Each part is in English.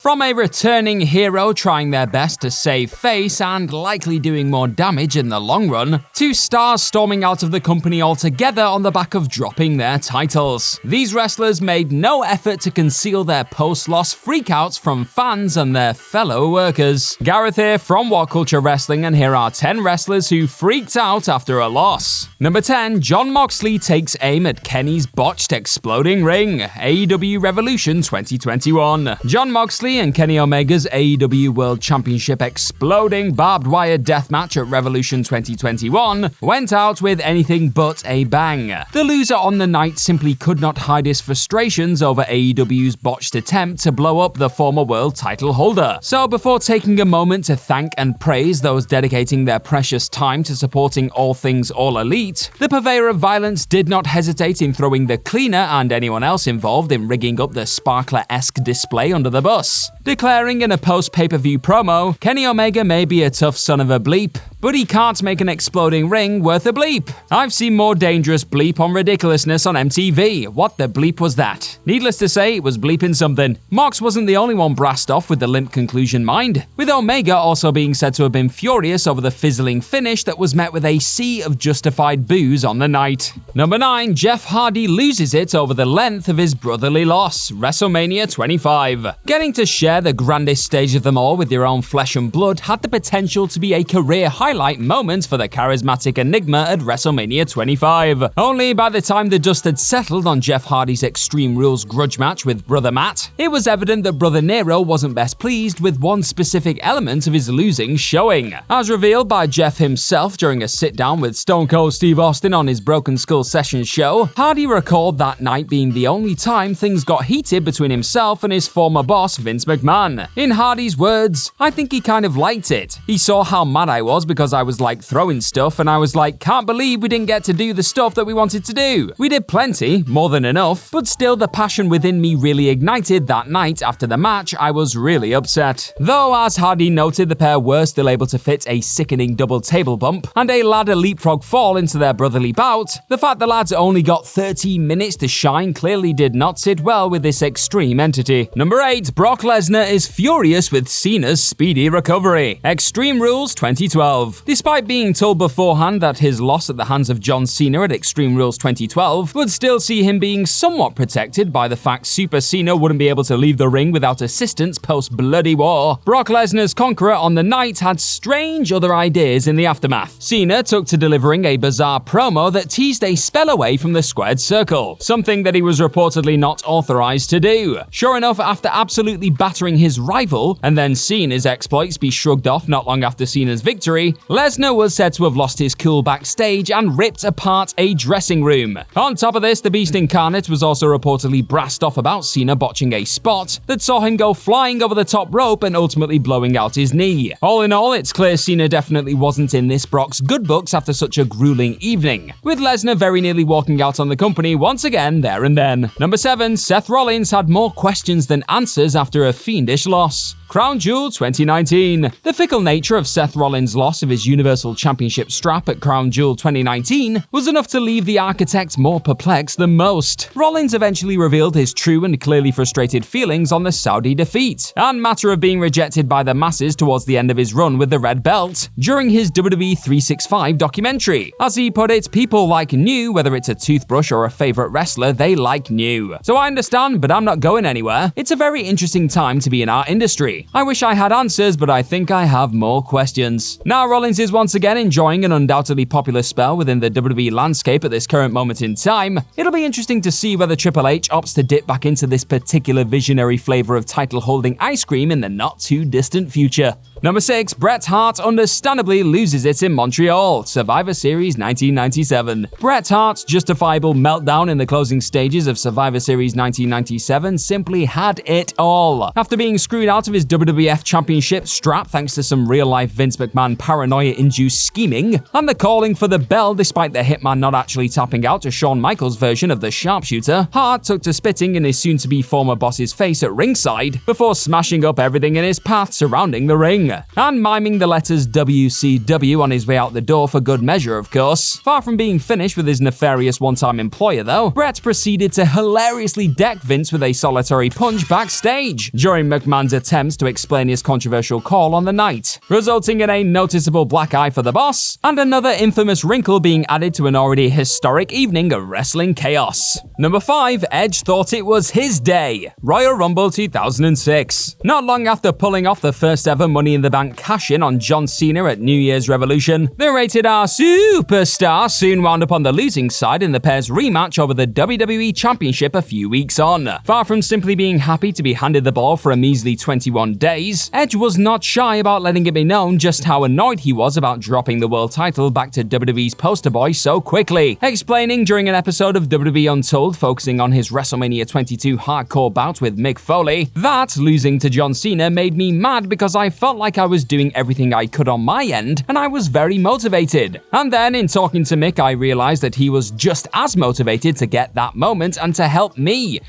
From a returning hero trying their best to save face and likely doing more damage in the long run, to stars storming out of the company altogether on the back of dropping their titles. These wrestlers made no effort to conceal their post-loss freakouts from fans and their fellow workers. Gareth here from What Culture Wrestling, and here are 10 wrestlers who freaked out after a loss. Number 10, Jon Moxley takes aim at Kenny's botched exploding ring. AEW Revolution 2021. Jon Moxley and Kenny Omega's AEW World Championship exploding barbed wire death match at Revolution 2021 went out with anything but a bang. The loser on the night simply could not hide his frustrations over AEW's botched attempt to blow up the former world title holder. So before taking a moment to thank and praise those dedicating their precious time to supporting all things All Elite, the purveyor of violence did not hesitate in throwing the cleaner and anyone else involved in rigging up the sparkler-esque display under the bus. Declaring in a post-pay-per-view promo, Kenny Omega may be a tough son of a bleep, but he can't make an exploding ring worth a bleep. I've seen more dangerous bleep on ridiculousness on MTV. What the bleep was that? Needless to say, it was bleeping something. Mox wasn't the only one brassed off with the limp conclusion mind, with Omega also being said to have been furious over the fizzling finish that was met with a sea of justified boos on the night. Number 9, Jeff Hardy loses it over the length of his brotherly loss, WrestleMania 25. Getting to share the grandest stage of them all with your own flesh and blood had the potential to be a career highlight moment for the charismatic enigma at WrestleMania 25. Only by the time the dust had settled on Jeff Hardy's Extreme Rules grudge match with Brother Matt, it was evident that Brother Nero wasn't best pleased with one specific element of his losing showing. As revealed by Jeff himself during a sit-down with Stone Cold Steve Austin on his Broken Skull Sessions show, Hardy recalled that night being the only time things got heated between himself and his former boss Vince McMahon. In Hardy's words, "I think he kind of liked it. He saw how mad I was because I was like throwing stuff and I was like, can't believe we didn't get to do the stuff that we wanted to do. We did plenty, more than enough, but still the passion within me really ignited that night. After the match, I was really upset." Though, as Hardy noted, the pair were still able to fit a sickening double table bump and a ladder leapfrog fall into their brotherly bout, the fact the lads only got 13 minutes to shine clearly did not sit well with this extreme entity. Number 8, Brock Lesnar is furious with Cena's speedy recovery. Extreme Rules 2012. Despite being told beforehand that his loss at the hands of John Cena at Extreme Rules 2012 would still see him being somewhat protected by the fact Super Cena wouldn't be able to leave the ring without assistance post-Bloody War, Brock Lesnar's conqueror on the night had strange other ideas in the aftermath. Cena took to delivering a bizarre promo that teased a spell away from the squared circle, something that he was reportedly not authorized to do. Sure enough, after absolutely battering his rival, and then seeing his exploits be shrugged off not long after Cena's victory, Lesnar was said to have lost his cool backstage and ripped apart a dressing room. On top of this, the Beast Incarnate was also reportedly brassed off about Cena botching a spot that saw him go flying over the top rope and ultimately blowing out his knee. All in all, it's clear Cena definitely wasn't in this Brock's good books after such a grueling evening, with Lesnar very nearly walking out on the company once again there and then. Number 7, Seth Rollins had more questions than answers after a fiendish loss. Crown Jewel 2019. The fickle nature of Seth Rollins' loss of his Universal Championship strap at Crown Jewel 2019 was enough to leave the architect more perplexed than most. Rollins eventually revealed his true and clearly frustrated feelings on the Saudi defeat, and matter of being rejected by the masses towards the end of his run with the red belt during his WWE 365 documentary. As he put it, people like new, whether it's a toothbrush or a favorite wrestler, they like new. So I understand, but I'm not going anywhere. It's a very interesting time to be in our industry. I wish I had answers, but I think I have more questions. Now Rollins is once again enjoying an undoubtedly popular spell within the WWE landscape at this current moment in time. It'll be interesting to see whether Triple H opts to dip back into this particular visionary flavor of title-holding ice cream in the not-too-distant future. Number 6, Bret Hart understandably loses it in Montreal, Survivor Series 1997. Bret Hart's justifiable meltdown in the closing stages of Survivor Series 1997 simply had it all. After being screwed out of his WWF Championship strap thanks to some real-life Vince McMahon paranoia-induced scheming, and the calling for the bell despite the hitman not actually tapping out to Shawn Michaels' version of the sharpshooter, Hart took to spitting in his soon-to-be former boss's face at ringside before smashing up everything in his path surrounding the ring. wrong. And miming the letters WCW on his way out the door for good measure, of course. Far from being finished with his nefarious one-time employer, though, Bret proceeded to hilariously deck Vince with a solitary punch backstage during McMahon's attempts to explain his controversial call on the night, resulting in a noticeable black eye for the boss, and another infamous wrinkle being added to an already historic evening of wrestling chaos. Number 5, Edge thought it was his day. Royal Rumble 2006. Not long after pulling off the first ever Money in the Bank cash-in on John Cena at New Year's Revolution, the Rated R superstar soon wound up on the losing side in the pair's rematch over the WWE Championship a few weeks on. Far from simply being happy to be handed the ball for a measly 21 days, Edge was not shy about letting it be known just how annoyed he was about dropping the world title back to WWE's poster boy so quickly, explaining during an episode of WWE Untold focusing on his WrestleMania 22 hardcore bout with Mick Foley, that losing to John Cena made me mad because I felt like I was doing everything I could on my end and I was very motivated. And then in talking to Mick, I realized that he was just as motivated to get that moment and to help me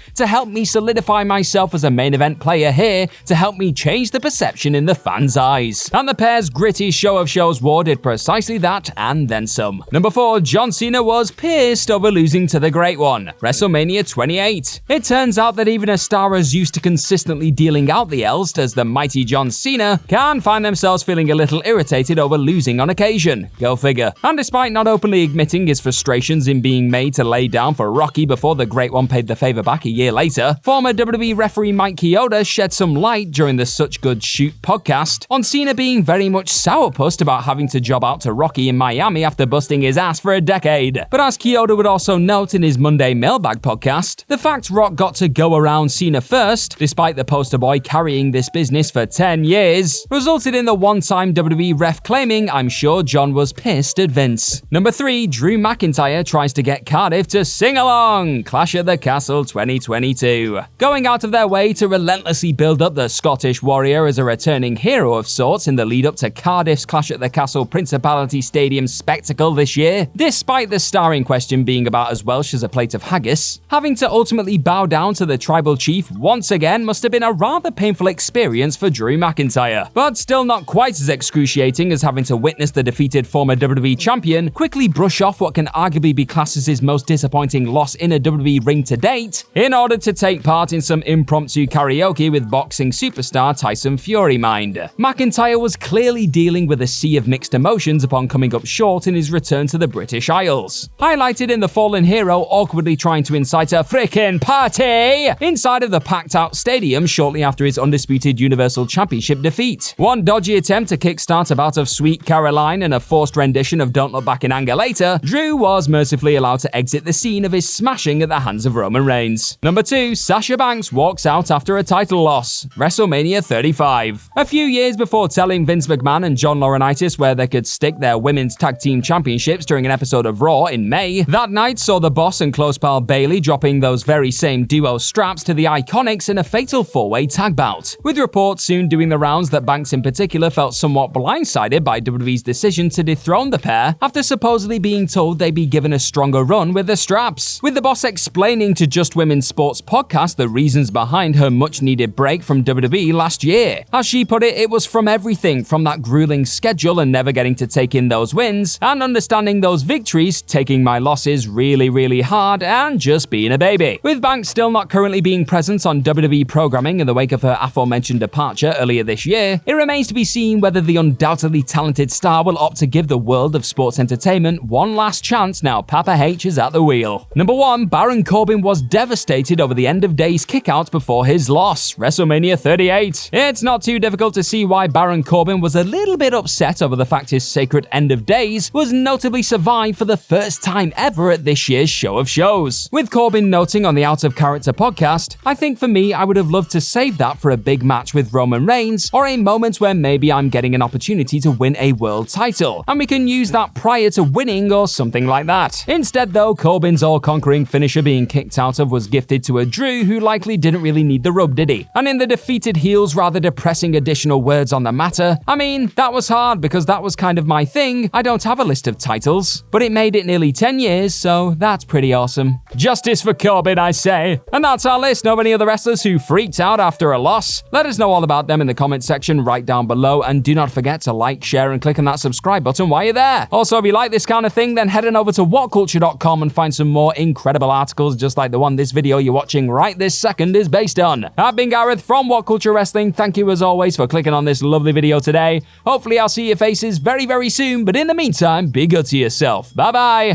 solidify myself as a main event player here, to help me change the perception in the fans' eyes. And the pair's gritty show of shows war did precisely that and then some. Number 4, John Cena was pissed over losing to the Great One. WrestleMania 28. It turns out that even a star as used to consistently dealing out the L's as the mighty John Cena can find themselves feeling a little irritated over losing on occasion. Go figure. And despite not openly admitting his frustrations in being made to lay down for Rocky before the Great One paid the favor back a year later, former WWE referee Mike Chioda shed some light during the Such Good Shoot podcast on Cena being very much sourpussed about having to job out to Rocky in Miami after busting his ass for a decade. But as Chioda would also note in his Monday Mailbag podcast, the fact Rock got to go around Cena first, despite the poster boy carrying this business for 10 years, resulted in the one-time WWE ref claiming, "I'm sure John was pissed at Vince." Number 3, Drew McIntyre tries to get Cardiff to sing along. Clash at the Castle 2022. Going out of their way to relentlessly build up the Scottish Warrior as a returning hero of sorts in the lead up to Cardiff's Clash at the Castle Principality Stadium spectacle this year, despite the star in question being about as Welsh as a plate of haggis, having to ultimately bow down to the tribal chief once again must have been a rather painful experience for Drew McIntyre, but still not quite as excruciating as having to witness the defeated former WWE champion quickly brush off what can arguably be classed as his most disappointing loss in a WWE ring to date, in order to take part in some impromptu karaoke with boxing superstar Tyson Fury mind. McIntyre was clearly dealing with a sea of mixed emotions upon coming up short in his return to the British Isles, highlighted in the fallen hero awkwardly trying to incite a frickin' party inside of the packed-out stadium shortly after his undisputed Universal Championship defeat. One dodgy attempt to kickstart a bout of Sweet Caroline and a forced rendition of Don't Look Back in Anger later, Drew was mercifully allowed to exit the scene of his smashing at the hands of Roman Reigns. Number 2, Sasha Banks walks out after a title loss. WrestleMania 35. A few years before telling Vince McMahon and John Laurinaitis where they could stick their women's tag team championships during an episode of Raw in May, that night saw the Boss and close pal Bayley dropping those very same duo straps to the Iconics in a fatal 4-way tag bout, with reports soon doing the rounds that Banks in particular felt somewhat blindsided by WWE's decision to dethrone the pair after supposedly being told they'd be given a stronger run with the straps, with the Boss explaining to Just Women's Sports podcast the reasons behind her much-needed break from WWE last year. As she put it, it was from everything from that grueling schedule and never getting to take in those wins, and understanding those victories, taking my losses really hard, and just being a baby. With Banks still not currently being present on WWE programming in the wake of her aforementioned departure earlier this year, it remains to be seen whether the undoubtedly talented star will opt to give the world of sports entertainment one last chance now Papa H is at the wheel. Number 1, Baron Corbin was devastated over the end of days kickout before his loss, WrestleMania 38. It's not too difficult to see why Baron Corbin was a little bit upset over the fact his sacred end of days was notably survived for the first time ever at this year's show of shows. With Corbin noting on the Out of Character podcast, "I think for me, I would have loved to save that for a big match with Roman Reigns, or a moment where maybe I'm getting an opportunity to win a world title, and we can use that prior to winning or something like that." Instead though, Corbin's all-conquering finisher being kicked out of was gifted to a Drew who likely didn't really need the rub, did he? And in the defeated heel's rather depressing additional words on the matter, "I mean, that was hard because that was kind of my thing. I don't have a list of titles, but it made it nearly 10 years, so that's pretty awesome." Justice for Corbin, I say. And that's our list. Know of any other wrestlers who freaked out after a loss? Let us know all about them in the comment section right right down below, and do not forget to like, share, and click on that subscribe button while you're there. Also, if you like this kind of thing, then head on over to whatculture.com and find some more incredible articles just like the one this video you're watching right this second is based on. I've been Gareth from What Culture Wrestling. Thank you as always for clicking on this lovely video today. Hopefully I'll see your faces very, very soon, but in the meantime, be good to yourself. Bye bye.